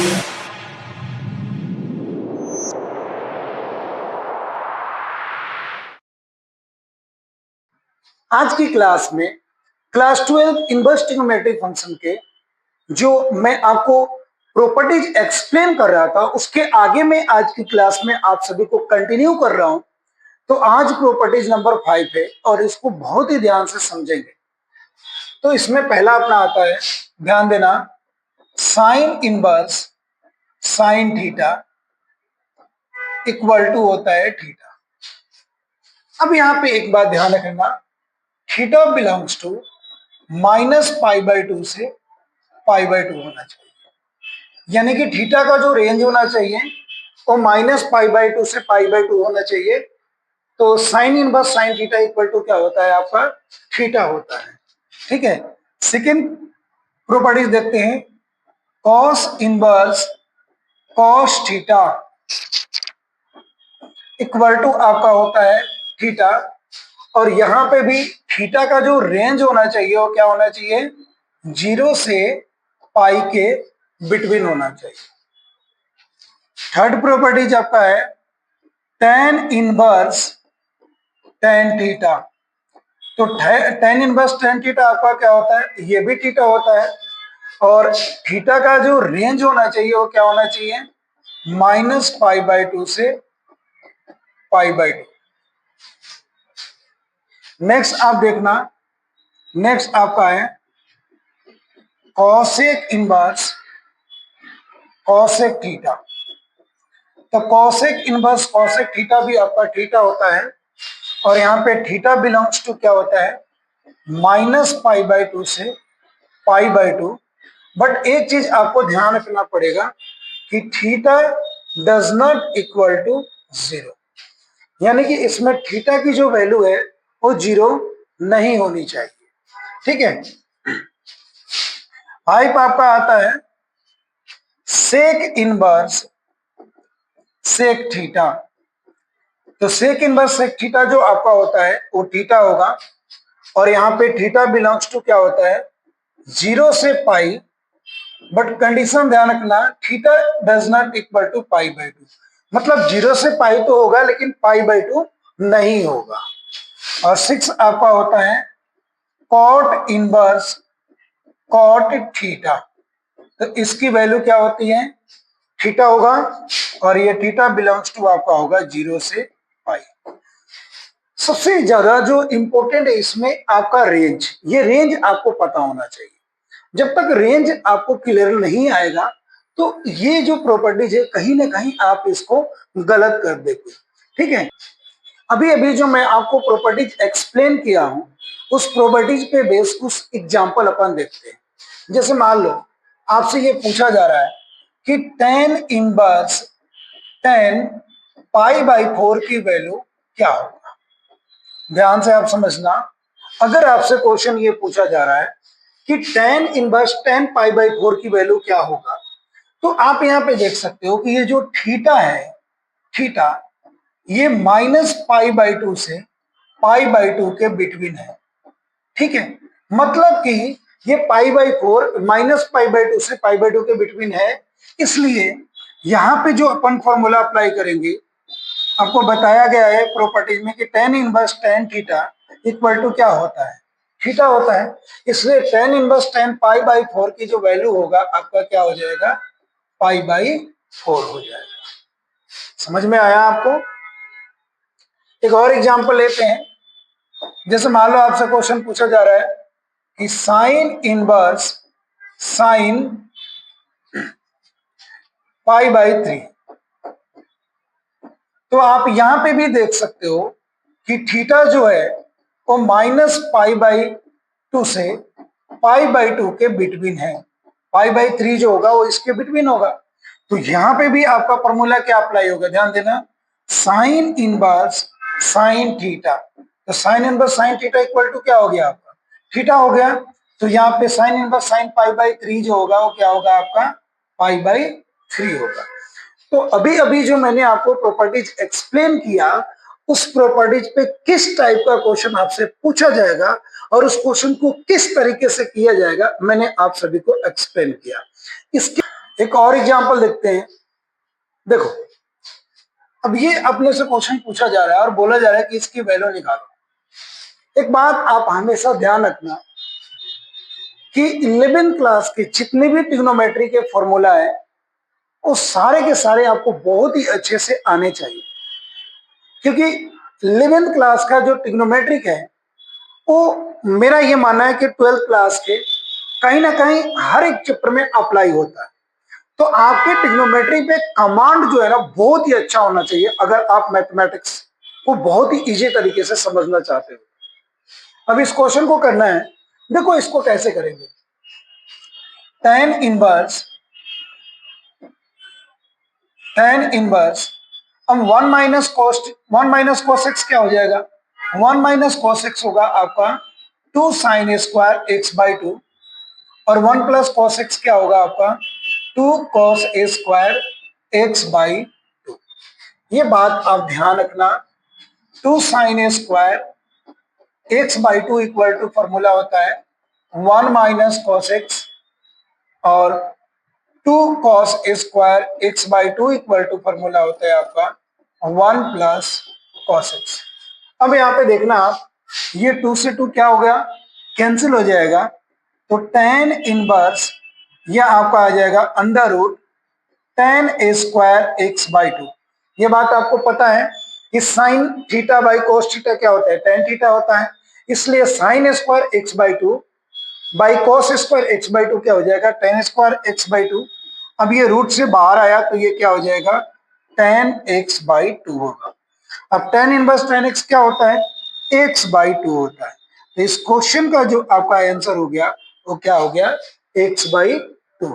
आज की क्लास में क्लास 12 इनवर्स ट्रिग्नोमेट्रिक फंक्शन के जो मैं आपको प्रॉपर्टीज एक्सप्लेन कर रहा था उसके आगे मैं आज की क्लास में आप सभी को कंटिन्यू कर रहा हूं। तो आज प्रॉपर्टीज नंबर 5 है और इसको बहुत ही ध्यान से समझेंगे। तो इसमें पहला अपना आता है, ध्यान देना, sine inverse sine theta equal to होता है थीटा। अब यहां पे एक बात ध्यान रखना, थीटा बिलोंग्स टू -π/2 से π/2 होना चाहिए, यानी कि थीटा का जो रेंज होना चाहिए वो -π/2 से π/2 होना चाहिए। तो sine inverse sine theta equal to क्या होता है, आपका थीटा होता है। ठीक है, सेकेंड प्रॉपर्टीज देखते हैं, cos inverse cos theta equal to आपका होता है थीटा। और यहां पे भी थीटा का जो रेंज होना चाहिए वो क्या होना चाहिए, 0 से पाई के बिटवीन होना चाहिए। थर्ड प्रॉपर्टीज आपका है tan इनवर्स tan थीटा। तो tan इनवर्स tan थीटा आपका क्या होता है, ये भी थीटा होता है। और थीटा का जो रेंज होना चाहिए वो क्या होना चाहिए, -π/2 से π/2। नेक्स्ट आप देखना, नेक्स्ट आपका है कॉसेक इनवर्स कॉसेक थीटा। तो कॉसेक इनवर्स कॉसेक थीटा भी आपका थीटा होता है। और यहाँ पे थीटा बिलोंग्स टू क्या होता है, -π/2 से π/2। बट एक चीज आपको ध्यान रखना पड़ेगा कि theta does not equal to 0, यानी कि इसमें थीटा की जो वैल्यू है वो 0 नहीं होनी चाहिए। ठीक है, फाइव आपका आता है सेक इनवर्स सेक थीटा। तो सेक इनवर्स सेक थीटा जो आपका होता है वो थीटा होगा। और यहाँ पे थीटा बिलोंग्स टू क्या होता है, 0 से पाई। बट कंडीशन ध्यान रखना, theta does not equal to π/2, मतलब 0 से पाई तो होगा लेकिन π/2 नहीं होगा। और 6 आपका होता है कॉट इनवर्स कॉट थीटा। तो इसकी वैल्यू क्या होती है, थीटा होगा। और ये थीटा बिलोंग्स टू आपका होगा 0 से पाई। सबसे ज्यादा जो इंपॉर्टेंट है इसमें आपका रेंज, ये रेंज आपको पता होना चाहिए। जब तक रेंज आपको क्लियर नहीं आएगा तो ये जो प्रॉपर्टीज है कहीं ना कहीं आप इसको गलत कर देते। ठीक है, अभी अभी जो मैं आपको प्रॉपर्टीज एक्सप्लेन किया हूं उस प्रॉपर्टीज पे बेस कुछ एग्जांपल अपन देखते हैं। जैसे मान लो आपसे ये पूछा जा रहा है कि tan इनवर्स tan π/4 की वैल्यू क्या होगा। ध्यान से आप समझना, अगर आपसे क्वेश्चन ये पूछा जा रहा है कि tan इनवर्स tan π/4 की वैल्यू क्या होगा, तो आप यहाँ पे देख सकते हो कि ये जो थीटा है, थीटा ये -π/2 से π/2 के बिटवीन है। ठीक है, मतलब कि ये π/4 -π/2 से π/2 के बिटवीन है। इसलिए यहाँ पे जो अपन फॉर्मूला अप्लाई करेंगे, आपको बताया गया है प्रॉपर्टीज में कि tan inverse tan theta equal to क्या होता है, थीटा होता है। इसलिए tan इनवर्स tan π/4 की जो वैल्यू होगा आपका क्या हो जाएगा, π/4 हो जाएगा। समझ में आया आपको? एक और एग्जांपल लेते हैं। जैसे मान लो आपसे क्वेश्चन पूछा जा रहा है कि साइन इनवर्स साइन π/3। तो आप यहां पे भी देख सकते हो कि थीटा जो है वो -π/2 से π/2 के बिटवीन है। π/3 जो होगा वो इसके बिटवीन होगा। तो यहां पे भी आपका फॉर्मूला क्या अप्लाई होगा, ध्यान देना, साइन इनवर्स साइन थीटा। तो sine inverse sine theta equal to क्या हो गया, आपका थीटा हो गया। तो यहाँ पे साइन इनवर्स साइन π/3 जो होगा वो क्या होगा, आपका π/3 होगा। तो अभी अभी जो मैंने आपको प्रॉपर्टीज एक्सप्लेन किया, उस प्रॉपर्टीज पे किस टाइप का क्वेश्चन आपसे पूछा जाएगा और उस क्वेश्चन को किस तरीके से किया जाएगा, मैंने आप सभी को एक्सप्लेन किया। एक और एग्जांपल देखते हैं। देखो, अब ये अपने से क्वेश्चन पूछा जा रहा है और बोला जा रहा है कि इसकी वैल्यू निकालो। एक बात आप हमेशा ध्यान रखना कि 11th क्लास के जितने भी ट्रिग्नोमेट्री के फॉर्मूला है वो सारे के सारे आपको बहुत ही अच्छे से आने चाहिए, क्योंकि 11th क्लास का जो ट्रिग्नोमेट्रिक है वो मेरा ये मानना है कि 12th क्लास के कहीं ना कहीं हर एक चैप्टर में अप्लाई होता है। तो आपके ट्रिग्नोमेट्री पे कमांड जो है ना बहुत ही अच्छा होना चाहिए अगर आप मैथमेटिक्स को बहुत ही इजी तरीके से समझना चाहते हो। अब इस क्वेश्चन को करना है, देखो इसको कैसे करेंगे। tan इनवर्स अब 1 माइनस कॉस एक्स क्या हो जाएगा, 1 माइनस कॉस एक्स होगा आपका 2 साइन स्क्वायर एक्स बाई 2, और 1 प्लस कॉस एक्स क्या होगा आपका 2 cos a square x by 2। ये बात आप ध्यान रखना, 2 sine square x by 2 equal to formula होता है 1 माइनस कॉस एक्स, और 2 cos a square x by 2 equal to formula होता है आपका 1 प्लस कॉस एक्स। अब यहाँ पे देखना आप, ये 2 से 2 क्या हो गया, कैंसिल हो जाएगा, तो tan इनवर्स यह आपका आ जाएगा under root tan a square x by 2। ये बात आपको पता है कि sine theta by cos theta क्या होता है, tan थीटा होता है, इसलिए sine square x by 2 by cos square x by 2 क्या हो जाएगा tan स्क्वायर एक्स बाई 2। अब ये रूट से बाहर आया तो ये क्या हो जाएगा tan x बाई 2 होगा। अब tan इनवर्स tan x क्या होता है, x बाई 2 होता है। तो इस क्वेश्चन का जो आपका आंसर हो गया वो क्या हो गया, x बाई 2।